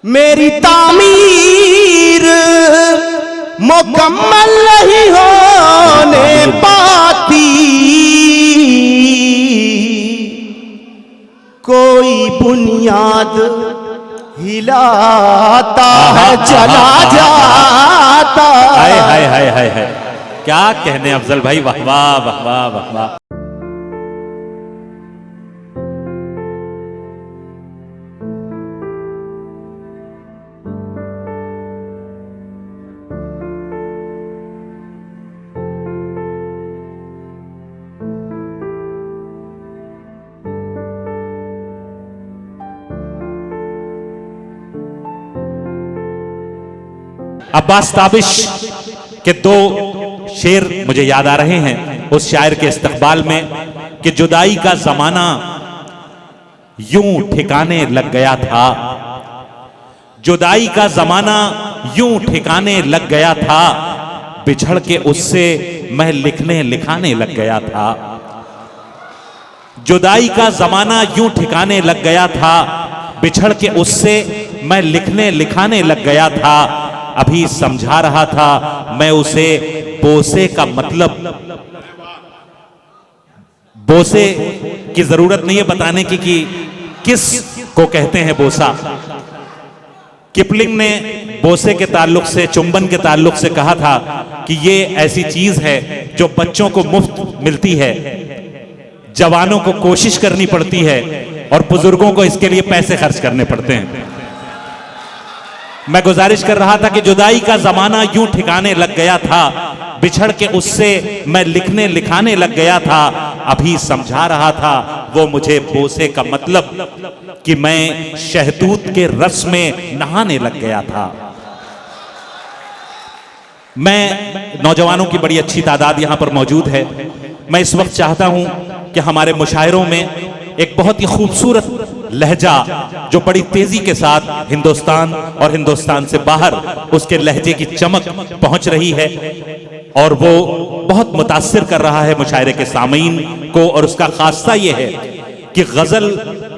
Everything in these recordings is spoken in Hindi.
मेरी तामीर मुकम्मल नहीं होने पाती, कोई बुनियाद हिलाता है चला जाता। हाय हाय हाय हाय हाय, क्या कहने अफजल भाई, वाह वाह वाह वाह वाह वाह। अब्बास ताबिश के दो शेर मुझे याद आ रहे हैं उस शायर के इस्तकबाल में कि जुदाई का जमाना यूं ठिकाने लग गया था, जुदाई का जमाना यूं ठिकाने लग गया था, बिछड़ के उससे मैं लिखने लिखाने लग गया था। जुदाई का जमाना यूं ठिकाने लग गया था, बिछड़ के उससे मैं लिखने लिखाने लग गया था। अभी समझा रहा था मैं उसे बोसे का मतलब, बोसे की जरूरत नहीं है बताने की कि किस को कहते हैं बोसा। किपलिंग ने बोसे के ताल्लुक से, चुंबन के ताल्लुक से कहा था कि ये ऐसी चीज है जो बच्चों को मुफ्त मिलती है, जवानों को कोशिश करनी पड़ती है और बुजुर्गों को इसके लिए पैसे खर्च करने पड़ते हैं। मैं गुजारिश कर रहा था कि जुदाई का जमाना यूं ठिकाने लग गया था, बिछड़ के उससे मैं लिखने लिखाने लग गया था। अभी समझा रहा था वो मुझे बोसे का मतलब कि मैं शहतूत के रस में नहाने लग गया था। मैं नौजवानों की बड़ी अच्छी तादाद यहां पर मौजूद है। मैं इस वक्त चाहता हूं कि हमारे मुशायरों में एक बहुत ही खूबसूरत लहजा जो बड़ी तेजी के साथ हिंदुस्तान और हिंदुस्तान से बाहर उसके लहजे की चमक पहुंच रही है और वो बहुत मुतासिर कर रहा है मुशायरे के सामीन को। और उसका खासा ये है कि गजल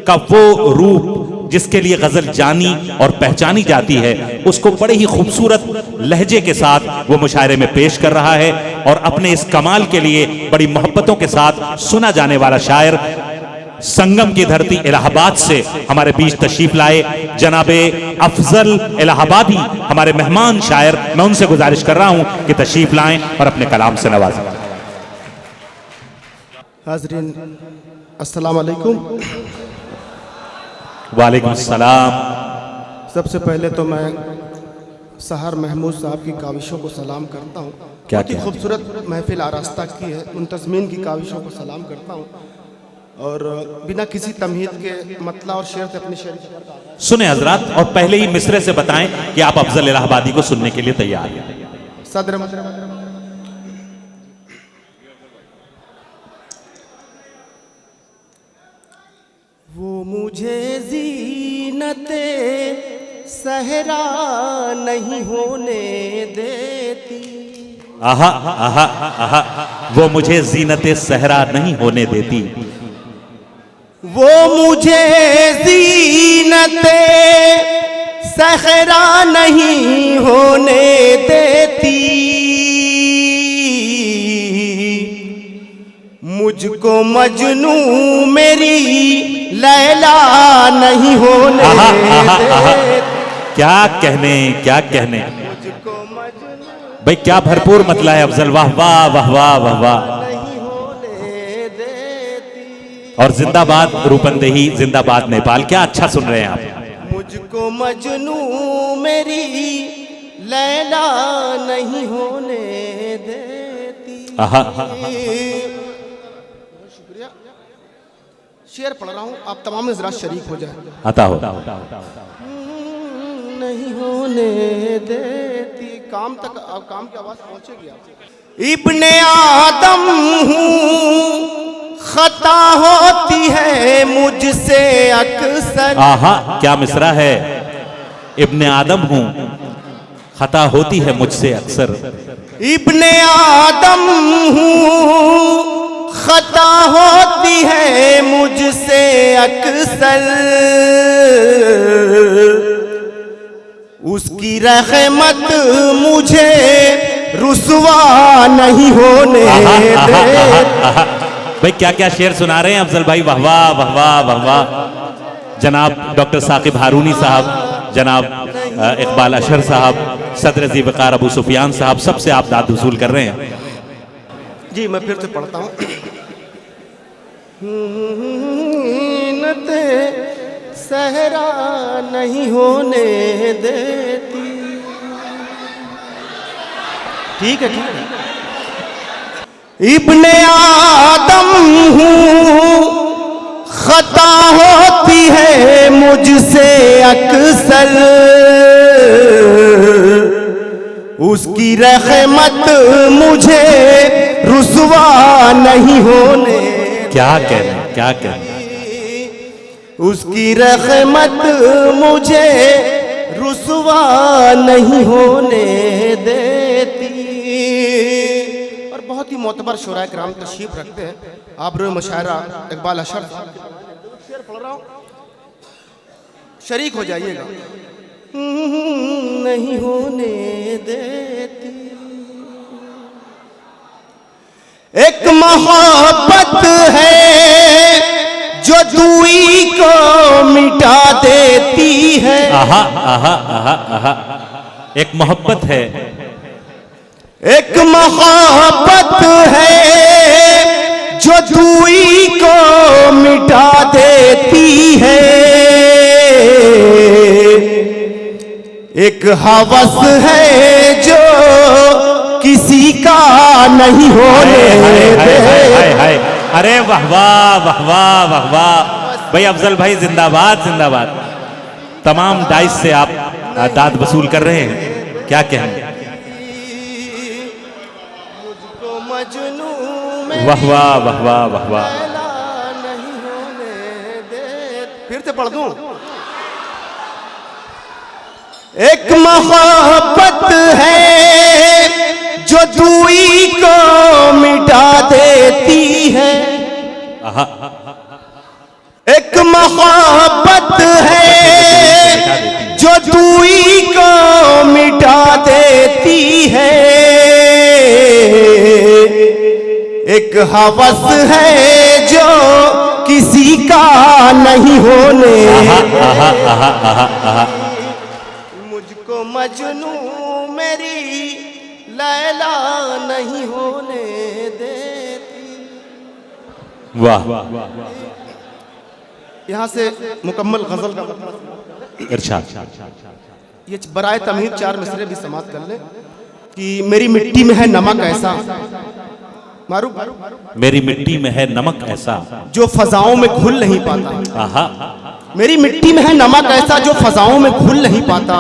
का वो रूप जिसके लिए गजल जानी और पहचानी जाती है, उसको बड़े ही खूबसूरत लहजे के साथ वो मुशायरे में पेश कर रहा है। और अपने इस कमाल के लिए बड़ी मोहब्बतों के साथ सुना जाने वाला शायर संगम की धरती इलाहाबाद से हमारे बीच तशरीफ लाए जनाबे अफजल इलाहाबादी हमारे मेहमान शायर, मैं उनसे गुजारिश कर रहा हूं कि तशरीफ लाएं और अपने कलाम से नवाजें। हाज़रीन अस्सलाम वालेकुम। वालेकुम सलाम। सबसे पहले तो मैं सहर महमूद साहब की काविशों को सलाम करता हूँ। बहुत ही खूबसूरत महफिल आरास्ता की है, उन तज़मीन की काविशों को सलाम करता हूँ और बिना किसी तमहीद के मतला और शेर से अपनी शेर सुने हजरात। और पहले ही मिसरे से बताएं कि आप अफजल इलाहाबादी को सुनने के लिए तैयार हैं। सदर वो मुझे ज़ीनते सहरा नहीं होने देती, आहा आहा आहा, वो मुझे ज़ीनते सहरा नहीं होने देती, वो मुझे ज़ीनते सहरा नहीं होने देती, मुझको मजनू मेरी लैला नहीं होने देती। क्या कहने, क्या कहने मुझको मजनू भाई, क्या भरपूर मतला है अफजल, वाह वाह वाह वाह वाह वाह। और जिंदाबाद रूपंदेही, जिंदाबाद नेपाल। क्या अच्छा सुन रहे हैं आप। मुझको मजनू मेरी लैला नहीं होने देती। आहा, शुक्रिया। शेर पढ़ रहा हूँ, आप तमाम जरा शरीक हो जाए। आता हो। नहीं होने देती, काम तक काम की आवाज पहुंचेगी आप। इब्ने आदम हूँ, खता होती है मुझसे अक्सर। आहा, क्या मिसरा है। इब्ने आदम हूं, खता होती है मुझसे अक्सर। इब्ने आदम हूँ, खता होती है मुझसे अक्सर। उसकी रहमत मुझे रुसवा नहीं होने दे। भाई क्या क्या शेर सुना रहे हैं अफजल भाई, वाह वाह वाह वाह वाह वाह। जनाब डॉक्टर साकिब हारूनी साहब, जनाब इकबाल अशर साहब, सदर ज़ीवकार अबू सुफियान साहब, सबसे आप दाद वसूल कर रहे हैं। जी मैं फिर से पढ़ता हूँ। नते सहरा नहीं होने देती। ठीक है ठीक है। इब्ने आदम हूँ, खता होती है मुझसे अक्सर, उसकी रहमत मुझे रुसवा नहीं होने। क्या कह रहे हैं, क्या कह रहे हैं? उसकी रहमत मुझे रुसवा नहीं होने देती। और बहुत ही मोतबर शुरा किराम तशरीफ रखते हैं। आबरू मुशायरा इकबाल अशर शेर पढ़ रहा हूँ, शरीक हो जाइएगा। नहीं होने देती। एक मोहब्बत है जो दूई को मिटा देती है। आहा आहा आहा आहा। एक मोहब्बत है, एक मोहब्बत है जो दूई को मिटा देती है। एक हवस है जो किसी का नहीं होने दे। अरे वाह वाह वाह वाह वाह वाह। भाई अफजल भाई जिंदाबाद जिंदाबाद। तमाम डाइस से आप दाद वसूल कर रहे हैं, क्या कहेंगे? मुझको मजनू में वाह वाह वाह वाह वाह वाह। नहीं होने दे। फिर से पढ़ दूं। एक मोहब्बत है जो दूई को मिटा देती है। एक मोहब्बत है जो दूई को मिटा देती है। एक हवस है जो किसी का नहीं होने। मुझको मजनू मेरी लैला नहीं होने देती। वाह। यहाँ से मुकम्मल गजल का मतलब इरशाद। ये बराए तमहीद 4 मिसरे भी समाप्त कर ले कि मेरी मिट्टी में है नमक ऐसा, मारूफ मेरी मिट्टी में है नमक ऐसा जो फजाओं में घुल नहीं पाता। आहा। मेरी मिट्टी में है नमक ऐसा जो फजाओं में घुल नहीं पाता।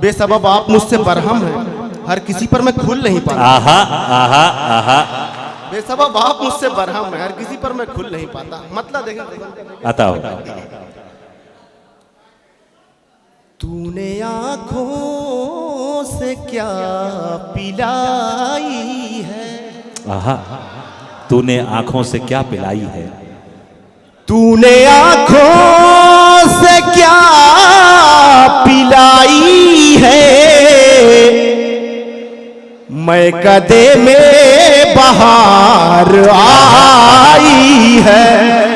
बेसबब आप मुझसे बरहम हैं, हर किसी पर मैं खुल नहीं पाता। आहा आहा आहा। बेसबब आप मुझसे बरहम हैं, हर किसी पर मैं खुल नहीं पाता। मतलब देखें आता हो। तूने आँखों से क्या पिलाई है। आहा। तूने आंखों से क्या पिलाई है। तूने आँखों से क्या पिलाई है। मैं कदे में बहार आई है।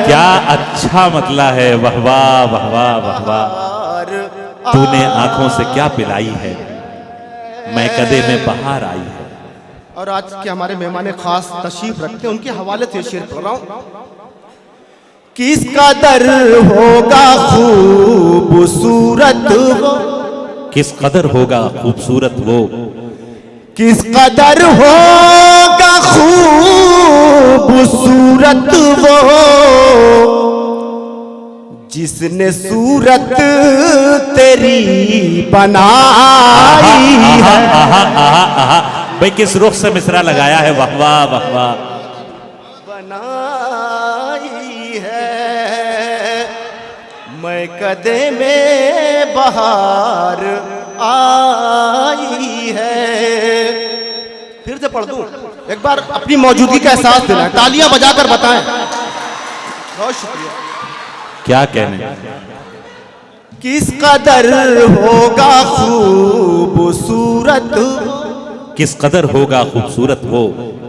क्या अच्छा मतला है। वाह वाह वाह वाह वाह वाह। तूने आंखों से क्या पिलाई है, मैं कदे में बहार आई है। और आज के हमारे मेहमान खास तशरीफ रखते हैं, उनके हवाले से शेर पढ़ रहा हूं। किस कदर होगा खूबसूरत वो, किस कदर होगा खूबसूरत वो, किस कदर होगा खूबसूरत वो, जिसने सूरत तेरी बनाई है। भाई किस रुख से मिसरा लगाया है। वाह वाह वाह वाह। बनाई है। मैं कदे में बहार आई है। फिर से पढ़ दूं, एक बार अपनी मौजूदगी का एहसास दिलाएं, तालियां बजाकर बताएं। बहुत शुक्रिया। क्या कहने। किस कदर होगा किस कदर होगा खूबसूरत वो,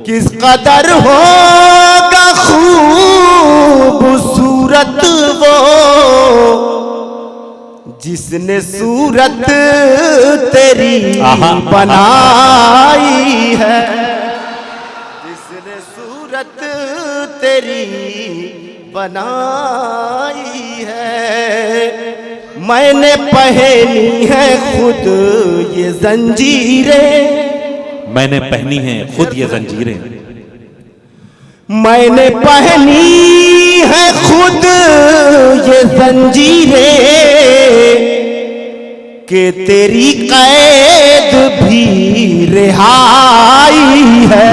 किस कदर होगा खूबसूरत वो, जिसने सूरत तेरी बनाई है, जिसने सूरत तेरी बनाई है। मैंने पहनी है खुद ये जंजीरें, मैंने पहनी है खुद ये जंजीरें, मैंने पहनी है खुद ये जंजीरें, कि तेरी कैद भी रिहाई है।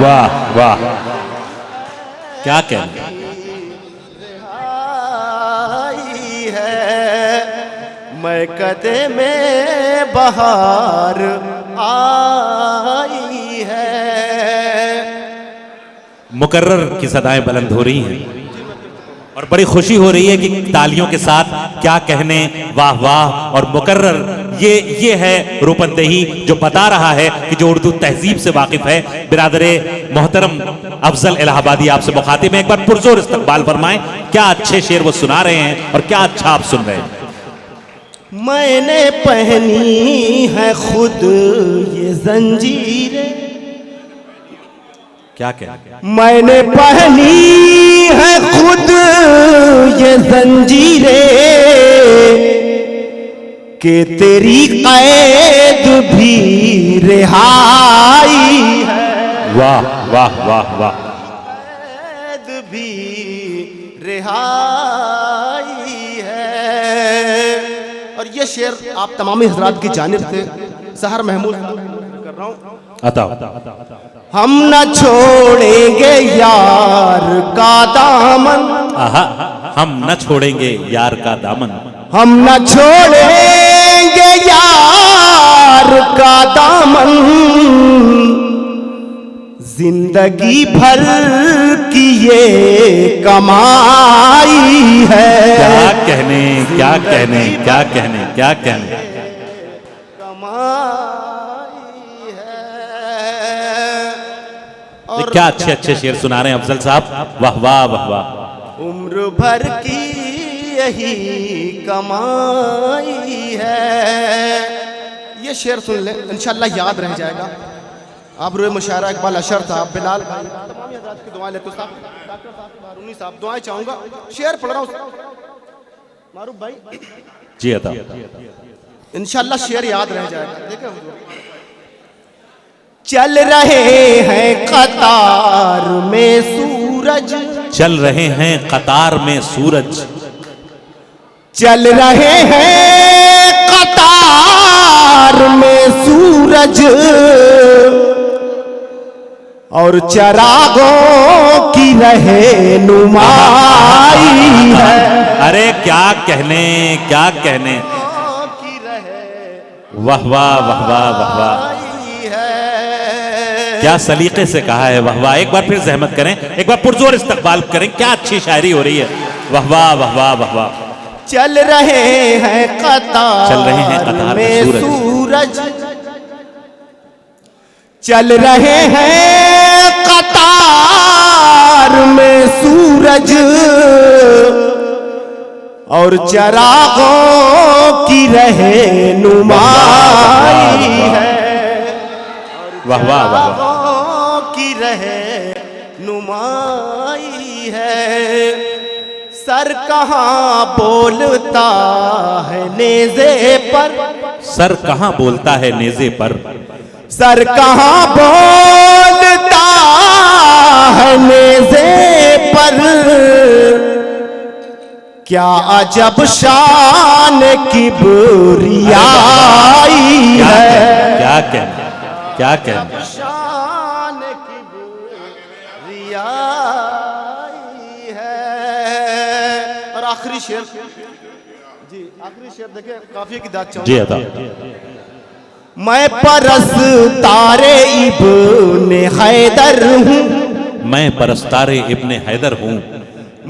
वाह वाह, क्या कहना, रिहाई है। मैं कदे में बहार आई है। मुकर्रर की सदाएं बुलंद हो रही हैं और बड़ी खुशी हो रही है कि तालियों के साथ क्या कहने, वाह वाह। और मुकर्रर ये है रूपंदेही जो बता रहा है कि जो उर्दू तहजीब से वाकिफ है। बिरादरे मोहतरम अफजल इलाहाबादी आपसे मुखातिब में, एक बार पुरजोर इस्तकबाल फरमाएं। क्या अच्छे शेर वो सुना रहे हैं और क्या अच्छा आप सुन रहे हैं। मैंने पहनी है खुद ये जंजीरें, क्या कह, मैंने पहनी है खुद ये जंजीरें, कि तेरी कैद भी रिहाई है। वाह वाह वाह वाह, कैद भी रिहाई है। और ये शेर आप तमामी हजरात की जानिब से सहर महमूद कर रहा हूँ। अता हम न छोड़ेंगे यार का दामन, आहा, हम न छोड़ेंगे यार का दामन, हम न छोड़ेंगे यार का दामन, जिंदगी भर की ये कमाई है। क्या कहने क्या कहने क्या कहने क्या कहने, कमाई है। और क्या अच्छे अच्छे शेर सुना रहे हैं अफजल साहब, वाह वाह वाह वाह। उम्र भर की यही कमाई है। ये शेर सुन ले, इंशाल्लाह याद रह जाएगा। आप रुए मुशायरा इकबाल अशर साहब, बिलाल भाई, तमाम हज़रात की दुआएं लेते साहब, डॉक्टर साहब, बारूनी साहब, दुआएं चाहूंगा। शेर पढ़ रहा हूँ मारूफ भाई जी अता, इंशाल्लाह शेर याद रह जाएगा। देखें हुजूर, चल रहे हैं कतार में सूरज, चल रहे हैं कतार में सूरज, चल रहे हैं कतार में सूरज, और चरागों की रहनुमाई है। अरे क्या कहने क्या कहने, की वाह वाह वाह वाह वाह वाह, क्या सलीके से कहा है, वाह वाह। एक बार फिर जहमत करें, एक बार पुरजोर इस्तकबाल करें, क्या अच्छी शायरी हो रही है, वाह वाह वाह वाह वाह वाह। चल रहे हैं कतार में सूरज, चल रहे हैं कतार में सूरज, और चरागों की रहनुमाई है। वाह वाह वाह, की रहनुमाई है। सर कहाँ बोलता है नेज़े पर, सर कहाँ बोलता है नेज़े पर, सर कहाँ बोलता है नेज़े पर, क्या अजब शान किबरियाई है। क्या कहना क्या कहना, शान किबरियाई है। और आखिरी शेर जी, आखिरी शेर देखें, काफी की दाद चाहूंगा जी अता। मैं परस्तारे इब्ने हैदर हूँ, मैं परस्तारे इब्ने हैदर हूँ,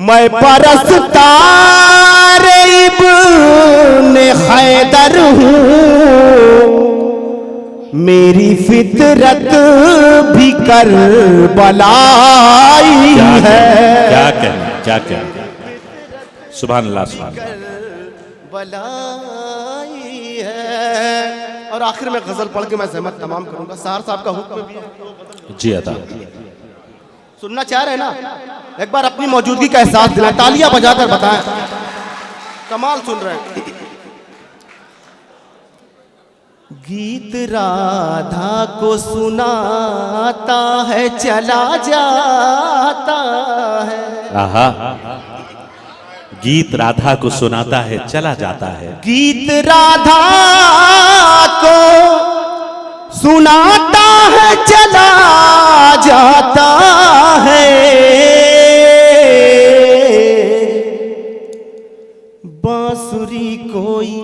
मैं परस्तारे इब्ने हैदर हूँ, मेरी फितरत भी कर बलाई है। क्या कहना, क्या कहना, सुभान अल्लाह, सुभान अल्लाह। बलाई है। और आखिर में गजल पढ़ के मैं ज़हमत तमाम करूंगा। साहर साहब का हुक्म भी है। जी अता सुनना चाह रहे हैं ना? एक बार अपनी मौजूदगी का एहसास दिलाएं, तालियां बजाकर बताएं। कमाल सुन रहे हैं। गीत राधा को सुनाता है चला जाता है। आहा, गीत राधा को सुनाता है चला जाता है। गीत राधा को सुनाता है चला जाता है। बांसुरी कोई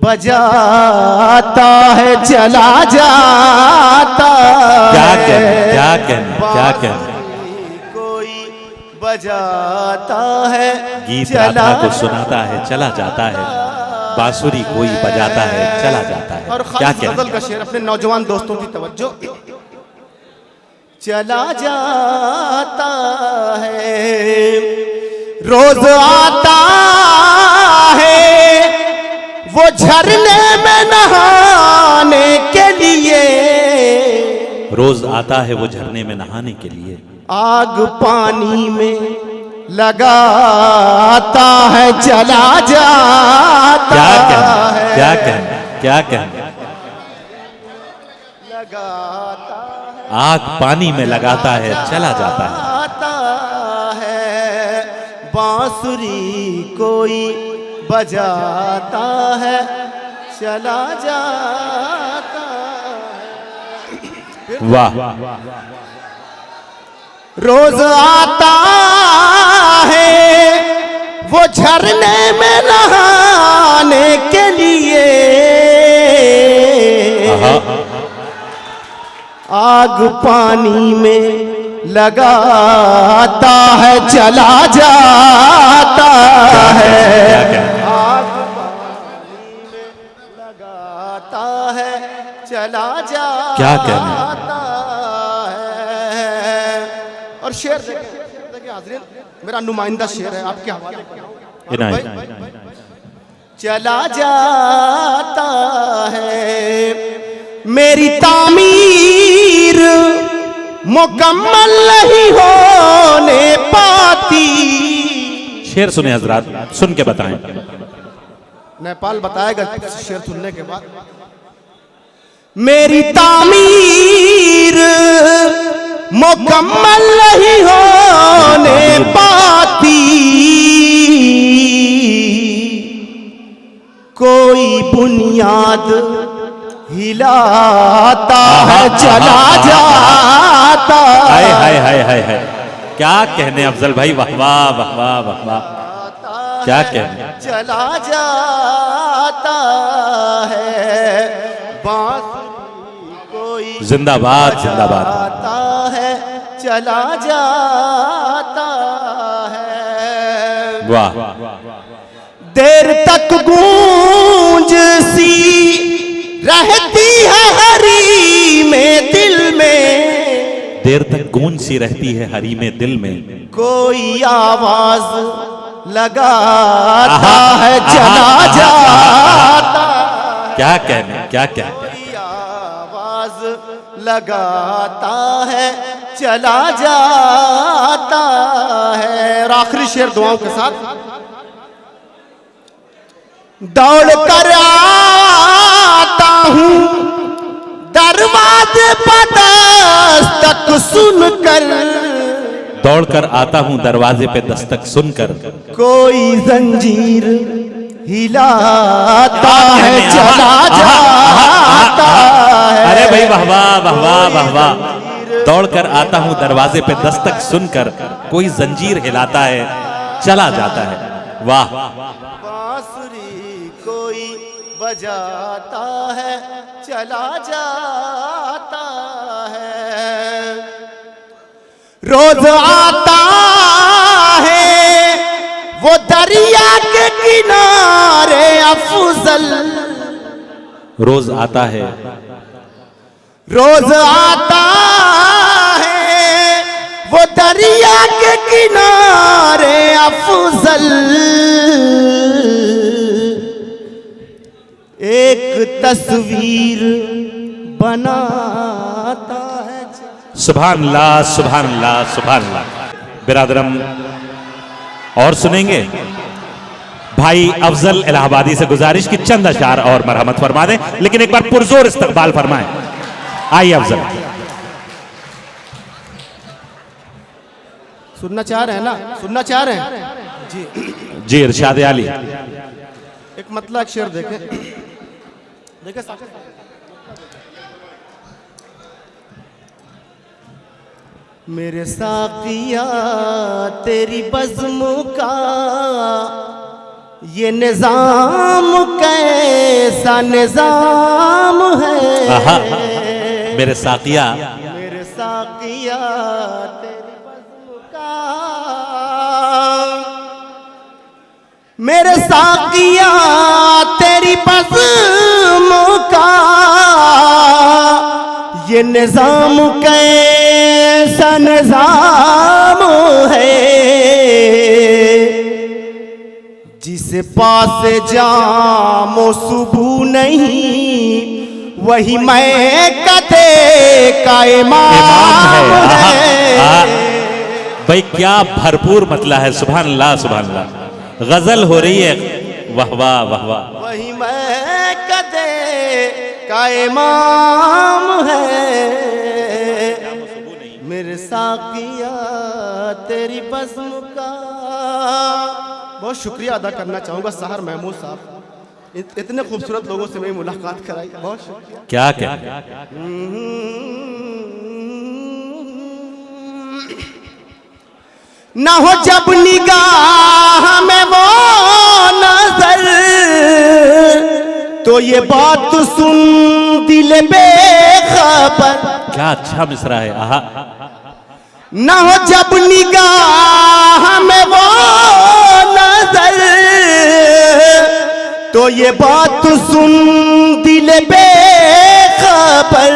बजाता है चला जाता क्या है। कहना, क्या कहना, क्या कहना। कोई बजाता है गीत राधा को सुनाता है चला जाता है, बांसुरी कोई बजाता है चला जाता है। और क्या खास गजल का शेर अपने नौजवान दोस्तों की तवज्जो। चला जाता है रोज आता है वो झरने में नहाने के लिए। रोज आता है वो झरने में नहाने के लिए। आग पानी में लगाता है चला जाता क्या कहना, है। क्या कहना, क्या कहना। लगाता आग पानी में लगाता है चला जाता है। है बांसुरी कोई बजाता है चला जाता है। वाह, रोज आता है वो झरने में नहाने के लिए। आग पानी में लगाता है चला जाता है। आग पानी में लगाता है चला जाता क्या कहना है। और शेर देखिए हाज़रीन, मेरा नुमाइंदा शेर है आपके हवाले। चला जाता है मेरी तामीर मुकम्मल नहीं होने पाती। शेर सुने हजरात, सुन के बताएं। नेपाल बताएगा शेर सुनने के बाद। मेरी तामीर मुकम्मल नहीं होने पाती। कोई बुनियाद हिलाता है चला जाता हाय हाय हाय हाय हाय। क्या कहने अफजल भाई, वाह वाह वाह वाह वाह वाह। क्या कहने, चला जाता है बांसुरी कोई जिंदाबाद जिंदाबाद। आता है चला जाता है। वाह, देर तक गूंज सी रहती है हरी में दिल में। देर तक गूंज सी रहती है हरी में दिल में। कोई आवाज लगाता है चला जाता। क्या कहने, क्या कहने। कोई आवाज लगाता है चला जाता है। और आखिरी शेर दुआओं के साथ। दौड़ कर आता हूँ दरवाजे पर दस्तक सुनकर। दौड़कर आता हूँ दरवाजे पे दस्तक सुनकर। कोई जंजीर हिलाता है चला जाता है। अरे भाई वाह वाह वाह वाह वाह वाह। दौड़कर आता हूँ दरवाजे पे दस्तक सुनकर, कोई जंजीर हिलाता है चला जाता है। वाह, बांसुरी कोई बजाता है चला जाता है। रोज आता है वो दरिया के किनारे अफजल। रोज आता है रोज आता है वो दरिया के किनारे अफजल, एक तस्वीर बनाता है। सुभान अल्लाह, सुभान अल्लाह, सुभान अल्लाह। बिरादरम और सुनेंगे भाई अफजल इलाहाबादी से गुजारिश की चंद अशार और मरहमत फरमा दें, लेकिन एक बार पुरजोर इस्तकबाल फरमाएं। आइए अफजल। सुनना चाह रहे हैं ना, सुनना चाह रहे हैं जी। जी इरशाद आली। एक मतलब एक शेर देखें, देखें मेरे साकिया तेरी बज़्म का ये निजाम कैसा निजाम है। मेरे साकिया, मेरे साकिया तेरी बज़्म का, मेरे साकिया तेरी बज़्म का ये निजाम कैसा निजाम है। जिसे पास जामो सुबह नहीं वही मैं कदे का इमाम है। भाई क्या भरपूर मतला है। सुभान अल्लाह, सुभान अल्लाह। गजल हो रही है, वाह वाह वाह वाह। वही मैं कदे का इमाम है। मेरे साकिया तेरी बज़्म का। बहुत शुक्रिया अदा करना चाहूँगा सहर महमूद साहब, इतने खूबसूरत लोगों से मेरी मुलाकात कराई, बहुत शुक्रिया। क्या क्या ना हो जब निगाह में वो नजर तो ये बात सुन दिल बेखबर। क्या अच्छा मिसरा है। आहा। ना हो जब निगाह में वो नजर तो ये बात सुन दिल बेखबर।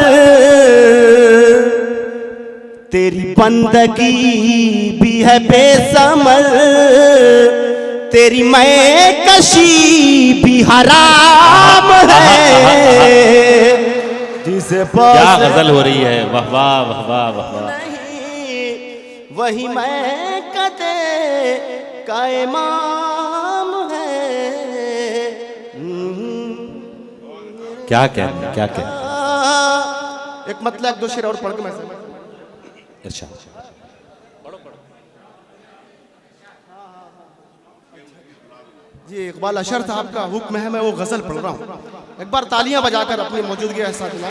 तेरी बंदगी भी है बेसमर, तेरी मैं कशी भी हराम है। जिसे क्या गजल हो रही है, वाह वाह वाह वाह वाह वाह। वही मैं कदे का इमाम है। क्या क्या क्या क्या। एक मतलब एक दो शेर और पढ़ के मैं अच्छा। जी इकबाल अशर साहब का हुक्म है, मैं वो गजल पढ़ रहा हूँ। एक बार तालियां बजाकर अपनी मौजूदगी ऐसा दिला।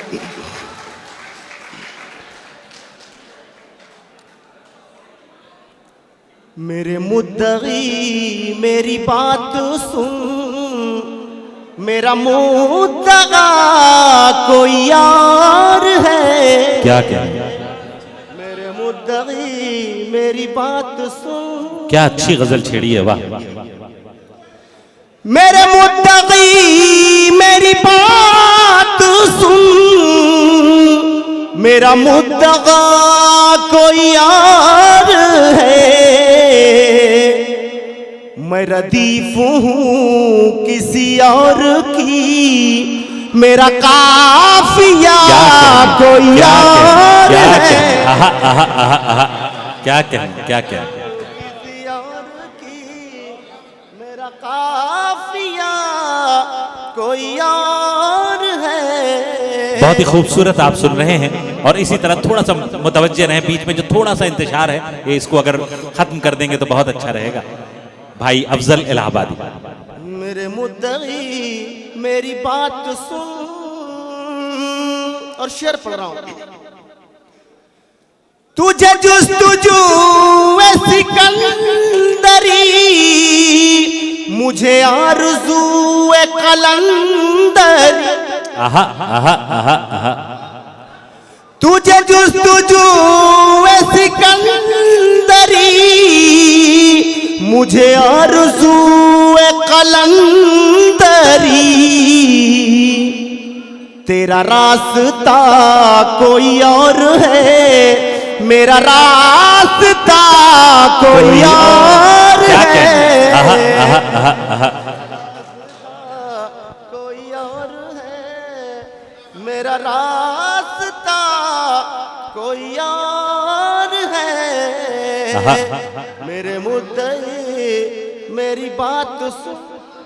मेरे मुद्दगी मेरी बात सुन, मेरा मुद्दगा कोई यार है। क्या क्या मेरे मुद्दगी मेरी बात सुन। क्या अच्छी गजल छेड़ी है, वाह। मेरे मुद्दगी मेरी बात सुन, मेरा मुद्दगा कोई यार है। मैं रदीफ हूँ किसी और की, मेरा काफिया कोई यार है। क्या क्या क्या क्या। किसी और की मेरा काफिया कोई और है। बहुत ही खूबसूरत आप सुन रहे हैं, और इसी तरह थोड़ा सा मुतवज्जे रहें, बीच में जो थोड़ा सा इंतजार है ये इसको अगर खत्म कर देंगे तो बहुत अच्छा रहेगा। भाई अफजल इलाहाबादी। मेरे मुद्दई मेरी बात सुन, और शेर पढ़ रहा हूं। तुझे जुस्तुजू सिकंदरी, मुझे आरज़ू कलंदरी। आहा आहा आहा आहा। तुझे जुस्तुजू सिकंदरी, मुझे आरज़ू कलंदरी। तेरा रास्ता कोई और है, मेरा रास्ता कोई और है, कोई और है, मेरा रास्ता कोई और है। मेरे मुद्दे मेरी बात सुन